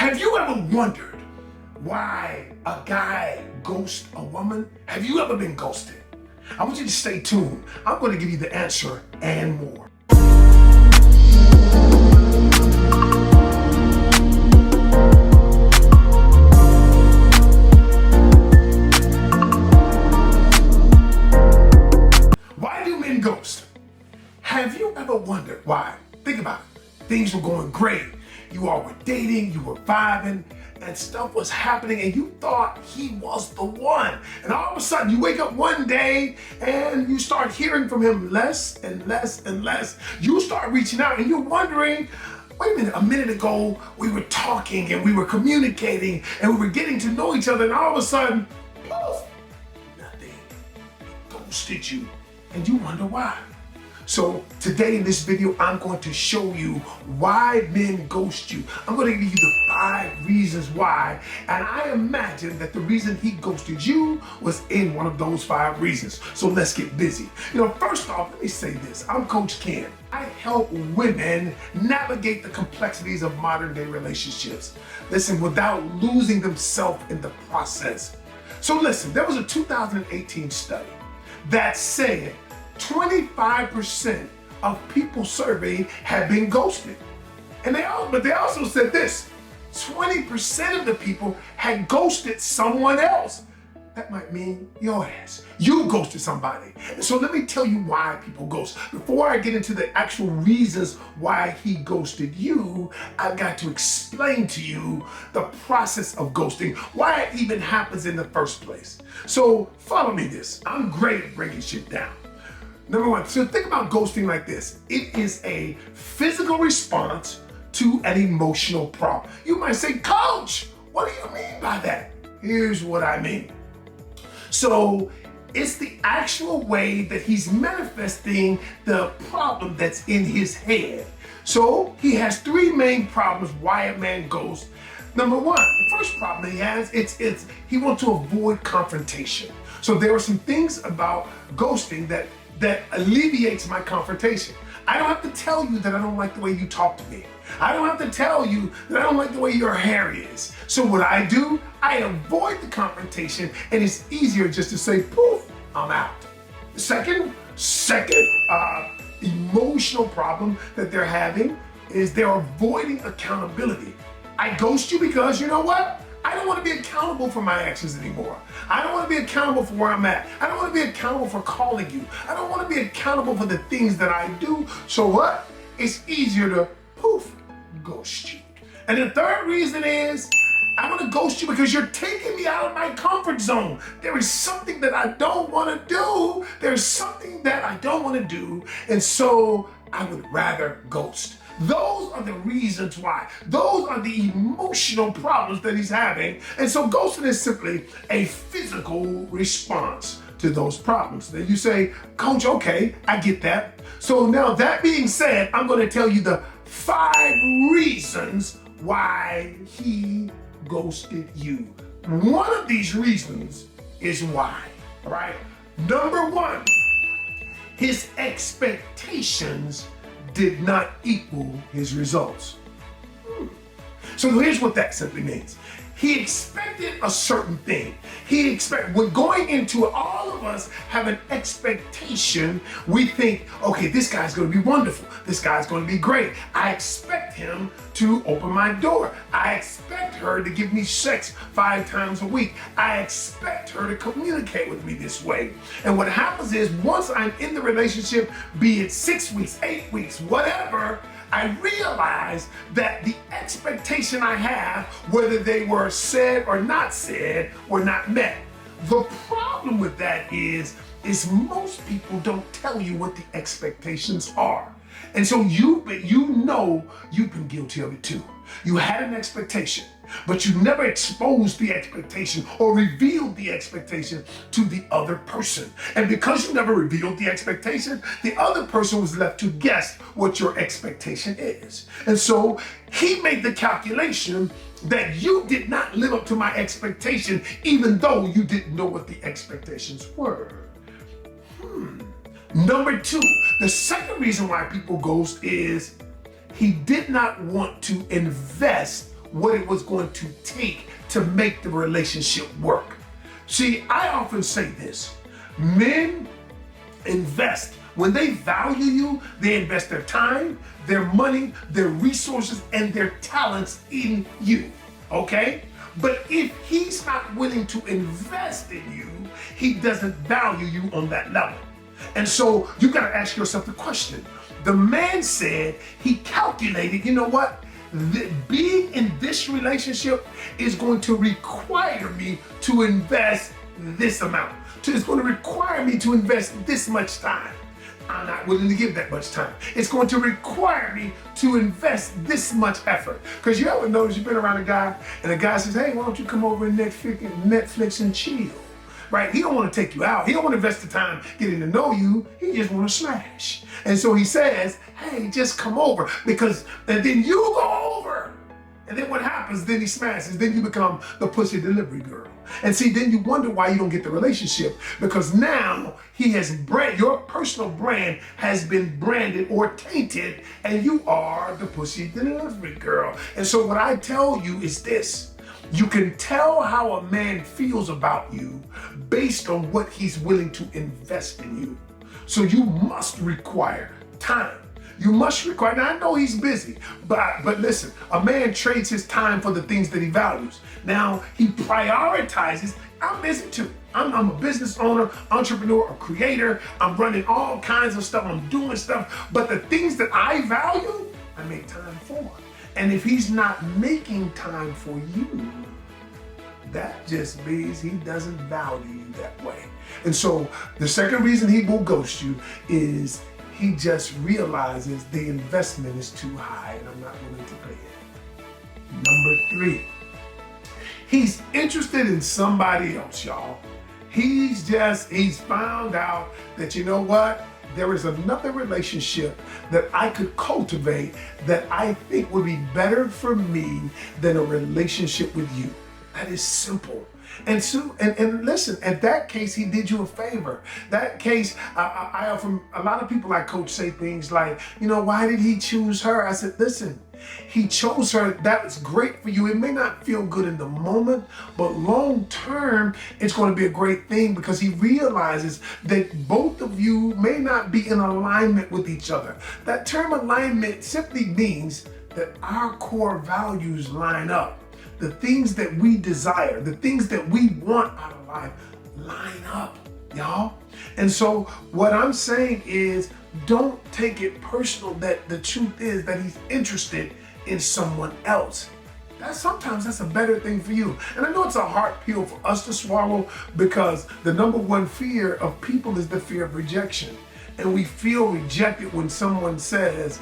Have you ever wondered why a guy ghosts a woman? Have you ever been ghosted? I want you to stay tuned. I'm going to give you the answer and more. Why do men ghost? Have you ever wondered why? Think about it. Things were going great. You all were dating, you were vibing, and stuff was happening, and you thought he was the one. And all of a sudden, you wake up one day and you start hearing from him less and less and less. You start reaching out and you're wondering, wait a minute ago, we were talking and we were communicating and we were getting to know each other, and all of a sudden, poof, nothing. He ghosted you, and you wonder why. So today in this video, I'm going to show you why men ghost you. I'm going to give you the 5 reasons why. And I imagine that the reason he ghosted you was in one of those 5 reasons. So let's get busy. First off, let me say this. I'm Coach Ken. I help women navigate the complexities of modern day relationships. Listen, without losing themselves in the process. So listen, there was a 2018 study that said 25% of people surveyed had been ghosted. But they also said this, 20% of the people had ghosted someone else. That might mean your ass. You ghosted somebody. And so let me tell you why people ghost. Before I get into the actual reasons why he ghosted you, I've got to explain to you the process of ghosting, why it even happens in the first place. So follow me this. I'm great at breaking shit down. Number 1, so think about ghosting like this. It is a physical response to an emotional problem. You might say, Coach, what do you mean by that? Here's what I mean. So it's the actual way that he's manifesting the problem that's in his head. So he has 3 main problems why a man ghosts. Number 1, the first problem he has, it's he wants to avoid confrontation. So there are some things about ghosting that alleviates my confrontation. I don't have to tell you that I don't like the way you talk to me. I don't have to tell you that I don't like the way your hair is. So what I do, I avoid the confrontation, and it's easier just to say, poof, I'm out. The second emotional problem that they're having is they're avoiding accountability. I ghost you because you know what? I don't want to be accountable for my actions anymore. I don't want to be accountable for where I'm at. I don't want to be accountable for calling you. I don't want to be accountable for the things that I do. So what? It's easier to poof, ghost you. And the third reason is I want to ghost you because you're taking me out of my comfort zone. There is something that I don't want to do. There's something that I don't want to do. And so I would rather ghost. Those are the reasons why. Those are the emotional problems that he's having. And so ghosting is simply a physical response to those problems. Then you say, Coach, okay, I get that. So now that being said, I'm going to tell you the 5 reasons why he ghosted you. One of these reasons is why, all right? Number 1, his expectations did not equal his results. So here's what that simply means. He expected a certain thing. When going into it, all of us have an expectation. We think, okay, this guy's gonna be wonderful. This guy's gonna be great. I expect him to open my door. I expect her to give me sex 5 times a week. I expect her to communicate with me this way. And what happens is once I'm in the relationship, be it 6 weeks, 8 weeks, whatever, I realize that the expectation I have, whether they were said or not said, were not met. The problem with that is most people don't tell you what the expectations are. And so you've been guilty of it too. You had an expectation, but you never exposed the expectation or revealed the expectation to the other person. And because you never revealed the expectation, the other person was left to guess what your expectation is. And so he made the calculation that you did not live up to my expectation, even though you didn't know what the expectations were. Number 2, the second reason why people ghost is he did not want to invest what it was going to take to make the relationship work. See, I often say this: men invest. When they value you, they invest their time, their money, their resources, and their talents in you, okay? But if he's not willing to invest in you, he doesn't value you on that level. And so you gotta ask yourself the question. The man said, he calculated, you know what? Being in this relationship is going to require me to invest this amount. It's going to require me to invest this much time. I'm not willing to give that much time. It's going to require me to invest this much effort. Because you ever notice you've been around a guy and the guy says, hey, why don't you come over and Netflix and chill? Right? He don't want to take you out. He don't want to invest the time getting to know you. He just want to smash. And so he says, hey, just come over. And then you go over. And then what happens? Then he smashes. Then you become the pussy delivery girl. And see, then you wonder why you don't get the relationship, because now your personal brand has been branded or tainted, and you are the pussy delivery girl. And so what I tell you is this: you can tell how a man feels about you based on what he's willing to invest in you. So you must require time. You must require, now I know he's busy, but listen, a man trades his time for the things that he values. Now he prioritizes. I'm busy too. I'm a business owner, entrepreneur, a creator. I'm running all kinds of stuff. I'm doing stuff, but the things that I value, I make time for. And if he's not making time for you, that just means he doesn't value you that way. And so the second reason he will ghost you is he just realizes the investment is too high and I'm not willing to pay it. Number 3, he's interested in somebody else, y'all. He's found out that, you know what? There is another relationship that I could cultivate that I think would be better for me than a relationship with you. That is simple. And listen, at that case, he did you a favor. That case, I often, a lot of people I coach say things like, you know, why did he choose her? I said, listen, he chose her. That was great for you. It may not feel good in the moment, but long term, it's going to be a great thing because he realizes that both of you may not be in alignment with each other. That term alignment simply means that our core values line up. The things that we desire, the things that we want out of life line up, y'all. And so what I'm saying is, don't take it personal that the truth is that he's interested in someone else. Sometimes that's a better thing for you. And I know it's a hard pill for us to swallow because the number one fear of people is the fear of rejection. And we feel rejected when someone says,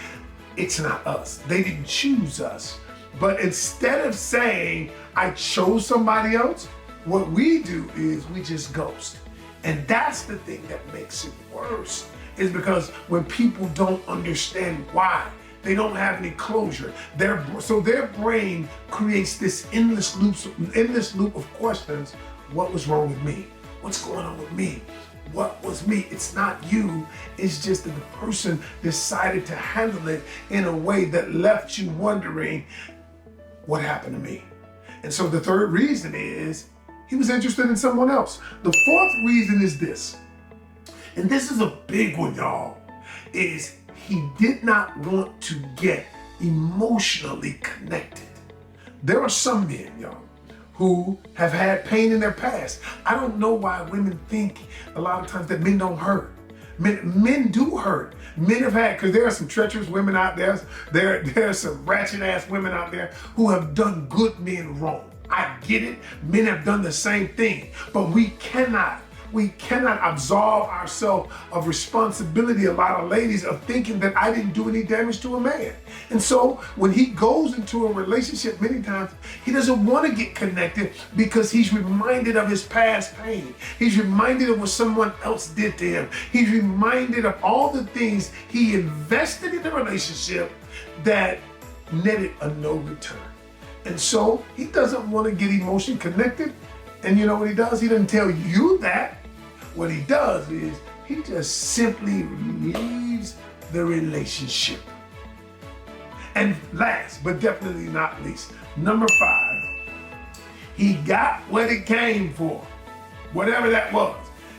it's not us. They didn't choose us. But instead of saying, I chose somebody else, what we do is we just ghost. And that's the thing that makes it worse, is because when people don't understand why, they don't have any closure. So their brain creates this endless loop of questions. What was wrong with me? What's going on with me? What was me? It's not you. It's just that the person decided to handle it in a way that left you wondering, what happened to me? And so the third reason is he was interested in someone else. The fourth reason is this, and this is a big one, y'all, is he did not want to get emotionally connected. There are some men, y'all, who have had pain in their past. I don't know why women think a lot of times that men don't hurt. Men do hurt. Men have had, because there are some treacherous women out there. There are some ratchet ass women out there who have done good men wrong. I get it. Men have done the same thing, but we cannot absolve ourselves of responsibility, a lot of ladies, of thinking that I didn't do any damage to a man. And so when he goes into a relationship, many times he doesn't want to get connected because he's reminded of his past pain. He's reminded of what someone else did to him. He's reminded of all the things he invested in the relationship that netted a no return. And so he doesn't want to get emotionally connected. And you know what he does? He doesn't tell you that. What he does is he just simply leaves the relationship. And last, but definitely not least, Number 5, he got what it came for, whatever that was.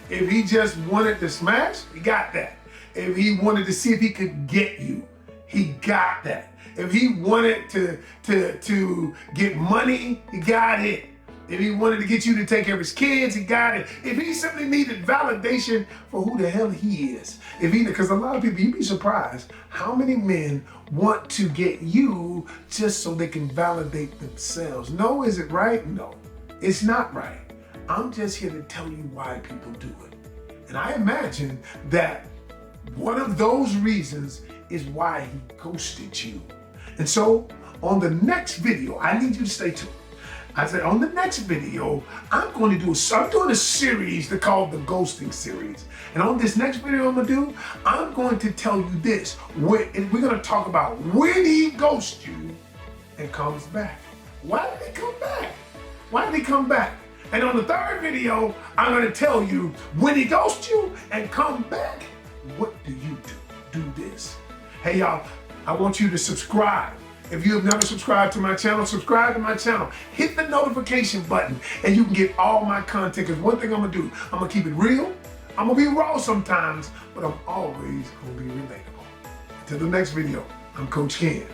If he just wanted to smash, he got that. If he wanted to see if he could get you, he got that. If he wanted to get money, he got it. If he wanted to get you to take care of his kids, he got it. If he simply needed validation for who the hell he is. Because a lot of people, you'd be surprised how many men want to get you just so they can validate themselves. No, is it right? No, it's not right. I'm just here to tell you why people do it. And I imagine that one of those reasons is why he ghosted you. And so on the next video, I need you to stay tuned. I said, on the next video, I'm doing a series called the ghosting series. And on this next video I'm gonna do, I'm going to tell you this. We're gonna talk about when he ghosts you and comes back. Why did he come back? Why did he come back? And on the third video, I'm gonna tell you when he ghosts you and come back, what do you do? Do this. Hey y'all, I want you to subscribe. If you have never subscribed to my channel, subscribe to my channel. Hit the notification button and you can get all my content. Because one thing I'm gonna do, I'm gonna keep it real. I'm gonna be raw sometimes, but I'm always gonna be relatable. Until the next video, I'm Coach Ken.